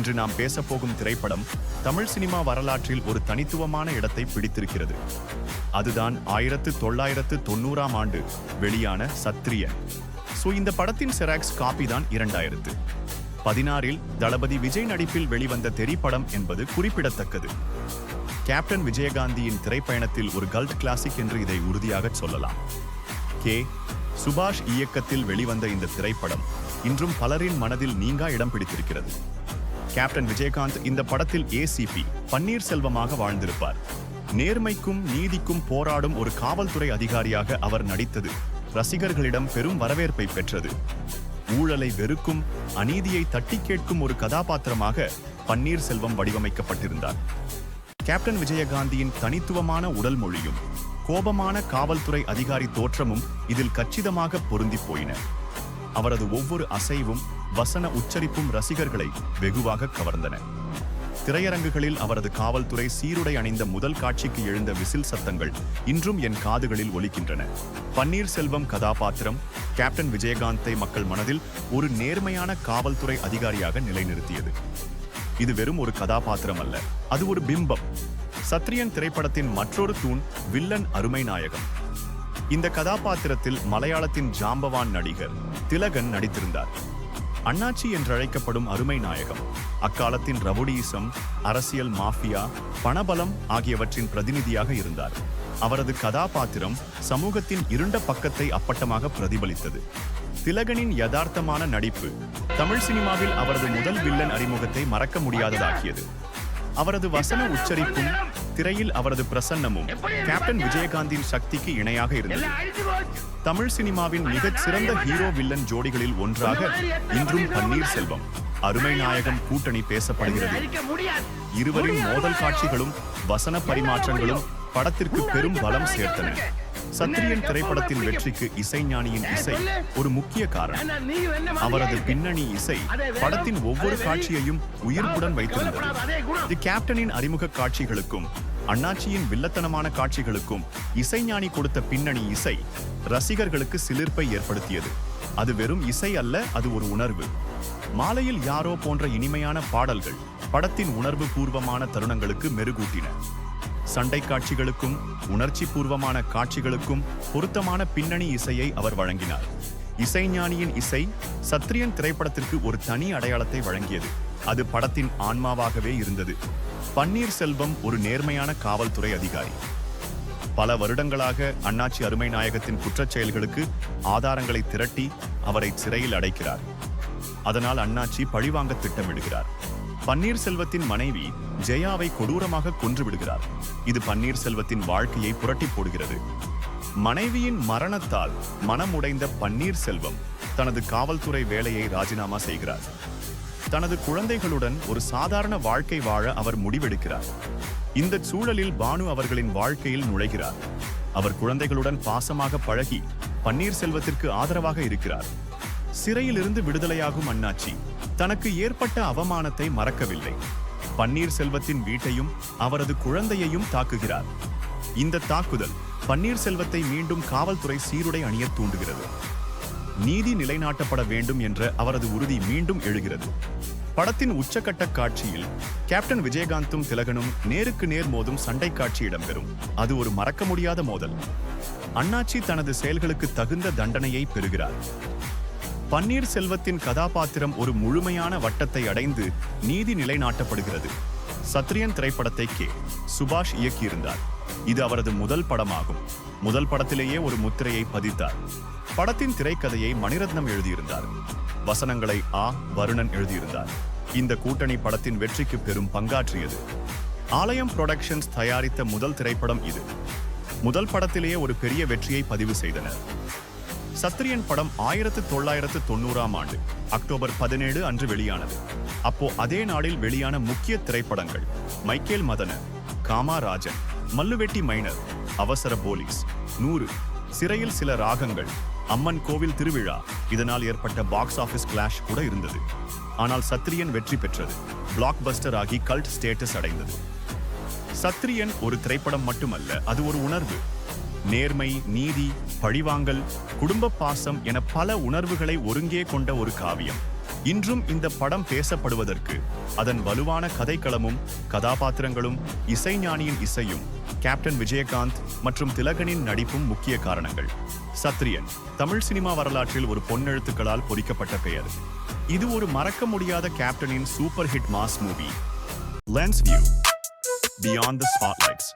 இன்று நாம் பேசப்போகும் திரைப்படம் தமிழ் சினிமா வரலாற்றில் ஒரு தனித்துவமான இடத்தை பிடித்திருக்கிறது. அதுதான் 1990ஆம் ஆண்டு வெளியான சத்ரியன். இந்த படத்தின் செராக்ஸ் காப்பி தான் 2016இல் தளபதி விஜய் நடிப்பில் வெளிவந்த திரைப்படம் என்பது குறிப்பிடத்தக்கது. கேப்டன் விஜயகாந்தியின் திரைப்பயணத்தில் ஒரு கல்ட் கிளாசிக் என்று இதை உறுதியாக சொல்லலாம். சுபாஷ் இயக்கத்தில் வெளிவந்த இந்த திரைப்படம் இன்றும் பலரின் மனதில் நீங்கா இடம் பிடித்திருக்கிறது. கேப்டன் விஜயகாந்த் இந்த படத்தில் ஏசிபி பன்னீர்செல்வமாக வாழ்ந்திருப்பார். நேர்மைக்கும் நீதிக்கும் போராடும் ஒரு காவல்துறை அதிகாரியாக அவர் நடித்தது ரசிகர்களிடம் பெரும் வரவேற்பை பெற்றது. ஊழலை வெறுக்கும், அநீதியை தட்டி கேட்கும் ஒரு கதாபாத்திரமாக பன்னீர்செல்வம் வடிவமைக்கப்பட்டிருந்தார். கேப்டன் விஜயகாந்தியின் தனித்துவமான உடல் மொழியும் கோபமான காவல்துறை அதிகாரி தோற்றமும் இதில் கச்சிதமாக பொருந்தி போயின. அவரது ஒவ்வொரு அசைவும் வசன உச்சரிப்பும் ரசிகர்களை வெகுவாக கவர்ந்தன. திரையரங்குகளில் அவரது காவல்துறை சீருடை அணிந்த முதல் காட்சிக்கு எழுந்த விசில் சத்தங்கள் இன்றும் என் காதுகளில் ஒலிக்கின்றன. பன்னீர்செல்வம் கதாபாத்திரம் கேப்டன் விஜயகாந்தை மக்கள் மனதில் ஒரு நேர்மையான காவல்துறை அதிகாரியாக நிலைநிறுத்தியது. இது வெறும் ஒரு கதாபாத்திரம் அல்ல, அது ஒரு பிம்பம். சத்ரியன் திரைப்படத்தின் மற்றொரு தூண் வில்லன் அருமை நாயகம். இந்த கதாபாத்திரத்தில் மலையாளத்தின் ஜாம்பவான் நடிகர் திலகன் நடித்திருந்தார். அண்ணாச்சி என்றழைக்கப்படும் அருமை நாயகம் அக்காலத்தின் ரவுடியிசம், அரசியல் மாஃபியா, பணபலம் ஆகியவற்றின் பிரதிநிதியாக இருந்தார். அவரது கதாபாத்திரம் சமூகத்தின் இருண்ட பக்கத்தை அப்பட்டமாக பிரதிபலித்தது. திலகனின் யதார்த்தமான நடிப்பு தமிழ் சினிமாவில் அவரது முதல் வில்லன் அறிமுகத்தை மறக்க முடியாததாக்கியது. அவரது வசன உச்சரிப்பும் திரையில் அவரது பிரசன்னமும் கேப்டன் விஜயகாந்தின் சக்திக்கு இணையாக இருந்தது. தமிழ் சினிமாவின் மிகச் சிறந்த ஹீரோ வில்லன் ஜோடிகளில் ஒன்றாக இன்றும் பன்னீர்செல்வம் அருமை நாயகம் கூட்டணி பேசப்படுகிறது. இருவரின் மோதல் காட்சிகளும் வசன பரிமாற்றங்களும் படத்திற்கு பெரும் பலம் சேர்த்தன. சத்ரியன் திரைப்படத்தின் வெற்றிக்கு இசைஞானியின் இசை ஒரு முக்கிய காரணம். அவரது பின்னணி இசை படத்தின் ஒவ்வொரு காட்சியையும் உயிர்ப்புடன் வைத்திருந்தது. கேப்டனின் அறிமுக காட்சிகளுக்கும் அண்ணாச்சியின் வில்லத்தனமான காட்சிகளுக்கும் இசைஞானி கொடுத்த பின்னணி இசை ரசிகர்களுக்கு சிலிர்ப்பை ஏற்படுத்தியது. அது வெறும் இசை அல்ல, அது ஒரு உணர்வு. மாலையில் யாரோ போன்ற இனிமையான பாடல்கள் படத்தின் உணர்வு பூர்வமான தருணங்களுக்கு மெருகூட்டின. சண்டை காட்சிகளுக்கும் உணர்ச்சி பூர்வமான காட்சிகளுக்கும் பொருத்தமான பின்னணி இசையை அவர் வழங்கினார். இசைஞானியின் இசை சத்ரியன் திரைப்படத்திற்கு ஒரு தனி அடையாளத்தை வழங்கியது. அது படத்தின் ஆன்மாவாகவே இருந்தது. பன்னீர்செல்வம் ஒரு நேர்மையான காவல்துறை அதிகாரி. பல வருடங்களாக அண்ணாச்சி அருமை நாயகத்தின் குற்றச் செயல்களுக்கு ஆதாரங்களை திரட்டி அவரை சிறையில் அடைக்கிறார். அதனால் அண்ணாச்சி பழிவாங்க திட்டமிடுகிறார். பன்னீர்செல்வத்தின் மனைவி ஜெயாவை கொடூரமாக கொன்றுவிடுகிறார். இது பன்னீர்செல்வத்தின் வாழ்க்கையை புரட்டி போடுகிறது. மனைவியின் மரணத்தால் மனமுடைந்த பன்னீர்செல்வம் தனது காவல்துறை வேலையை ராஜினாமா செய்கிறார். தனது குழந்தைகளுடன் ஒரு சாதாரண வாழ்க்கை வாழ அவர் முடிவெடுக்கிறார். இந்த சூழலில் பானு அவர்களின் வாழ்க்கையில் நுழைகிறார். அவர் குழந்தைகளுடன் பாசமாக பழகி பன்னீர்செல்வத்திற்கு ஆதரவாக இருக்கிறார். சிறையிலிருந்து விடுதலையாகும் அண்ணாச்சி தனக்கு ஏற்பட்ட அவமானத்தை மறக்கவில்லை. பன்னீர்செல்வத்தின் வீட்டையும் அவரது குழந்தையையும் தாக்குகிறார். இந்த தாக்குதல் பன்னீர்செல்வத்தை மீண்டும் காவல்துறை சீருடை அணிய தூண்டுகிறது. நீதி நிலைநாட்டப்பட வேண்டும் என்ற அவரது உறுதி மீண்டும் எழுகிறது. படத்தின் உச்சக்கட்ட காட்சியில் கேப்டன் விஜயகாந்தும் திலகனும் நேருக்கு நேர் மோதும் சண்டை காட்சி இடம்பெறும். அது ஒரு மறக்க முடியாத மோதல். அண்ணாச்சி தனது செயல்களுக்கு தகுந்த தண்டனையை பெறுகிறார். பன்னீர்செல்வத்தின் கதாபாத்திரம் ஒரு முழுமையான வட்டத்தை அடைந்து நீதி நிலைநாட்டப்படுகிறது. சத்ரியன் திரைப்படத்தை சுபாஷ் இயக்கியிருந்தார். இது அவரது முதல் படமாகும். முதல் படத்திலேயே ஒரு முத்திரையை பதித்தார். படத்தின் திரைக்கதையை மணிரத்னம் எழுதியிருந்தார். வசனங்களை வருணன் எழுதியிருந்தார். இந்த கூட்டணி படத்தின் வெற்றிக்கு பெரும் பங்காற்றியது. ஆலயம் புரொடக்ஷன்ஸ் தயாரித்த முதல் திரைப்படம் இது. முதல் படத்திலேயே ஒரு பெரிய வெற்றியை பதிவு செய்தனர். சத்ரியன் படம் 1990ஆம் ஆண்டு அக்டோபர் 17 அன்று வெளியானது. அப்போ அதே நாளில் வெளியான முக்கிய திரைப்படங்கள் மைக்கேல் மதன, காமாராஜன், மல்லுவெட்டி மைனர், அவசர போலீஸ், 100, சிறையில் சில ராகங்கள், அம்மன் கோவில் திருவிழா. இதனால் ஏற்பட்ட பாக்ஸ் ஆபீஸ் கிளாஷ் கூட இருந்தது. ஆனால் சத்ரியன் வெற்றி பெற்றது. பிளாக் பஸ்டர் ஆகி கல்ட் ஸ்டேட்டஸ் அடைந்தது. சத்ரியன் ஒரு திரைப்படம் மட்டுமல்ல, அது ஒரு உணர்வு. நேர்மை, நீதி, பழிவாங்கல், குடும்ப பாசம் என பல உணர்வுகளை ஒருங்கே கொண்ட ஒரு காவியம். இன்றும் இந்த படம் பேசப்படுவதற்கு அதன் வலுவான கதைக்களமும் கதாபாத்திரங்களும் இசைஞானியின் இசையும் கேப்டன் விஜயகாந்த் மற்றும் திலகனின் நடிப்பும் முக்கிய காரணங்கள். சத்ரியன் தமிழ் சினிமா வரலாற்றில் ஒரு பொன்னெழுத்துக்களால் பொறிக்கப்பட்ட பெயர். இது ஒரு மறக்க முடியாத கேப்டனின் super hit mass movie. Lens view, beyond the spotlights.